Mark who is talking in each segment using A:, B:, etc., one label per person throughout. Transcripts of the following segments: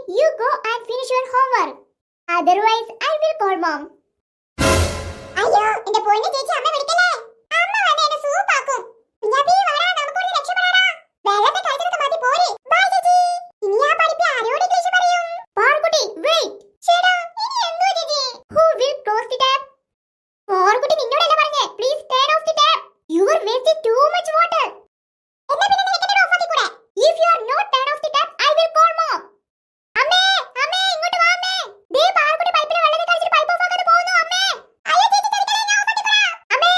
A: You go and finish your homework. Otherwise, I will call mom. അയ്യോ എന്റെ പൊന്നു ചേച്ചി അമ്മ വിളിക്കല്ലേ അമ്മ വന്ന് എന്നെ സൂപ്പാക്കും കുഞ്ഞാപ്പി വാടാ നമുക്ക് ഒരു രക്ഷപ്പെടാടാ വെള്ളത്തെ കഴിച്ചിട്ട് മതി പോരെ ബൈ ചേച്ചി ഇനി ആ പഠിപ്പി ആരോട് ഇംഗ്ലീഷ് പറയും പാർക്കുട്ടി വെയിറ്റ് ചേടാ ഇനി എന്തോ ചേച്ചി who will close the tap Parukutty നിന്നോടല്ലേ പറഞ്ഞേ please turn off the tap you are wasting too much water എന്നാ പിന്നെ നിനക്ക് എന്നെ ഓഫ് ആക്കി കൂടെ if you are not turn off the tap I will call mom അമ്മേ അമ്മേ ഇങ്ങോട്ട് വാ അമ്മേ ദേ പാർക്കുട്ടി പൈപ്പിലെ വെള്ളത്തെ കഴിച്ചിട്ട് പൈപ്പ് ഓഫ് ആക്കാതെ പോകുന്നു അമ്മേ അയ്യോ ചേച്ചി തനിക്കല്ലേ ഞാൻ ഓഫ് ആക്കി തരാം അമ്മേ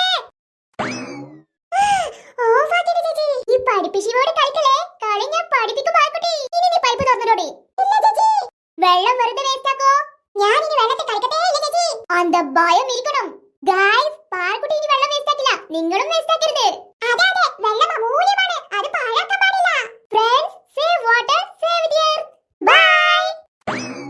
A: ഓഫ് ആക്കിയത് ചേച്ചി ഈ പഠിപ്പിച്ചിനോട് കളിക്കലേ കളി ഞാൻ പഠിപ്പിക്കും പാർക്കുട്ടി ഇനി നീ പൈപ്പ് തുറന്നിടോടി ഇല്ല ചേച്ചി വെള്ളം വെറുതെ വേസ്റ്റ് ആക്കോ ഞാൻ ഇനി വെള്ളത്തെ കളിക്കട്ടെ ഇല്ല ചേച്ചി അന്ത ഭയം ഇരിക്കണം ഗായ്സ് പാർക്കുട്ടി ഇനി വെള്ളം വേസ്റ്റ് ആക്കില്ല നിങ്ങളും വേസ്റ്റ് ആക്കരുത് അതെ അതെ വെള്ളം അമൂല്യമാണ് അത് പാഴാക്കാൻ പാടില്ല friends save water save the earth by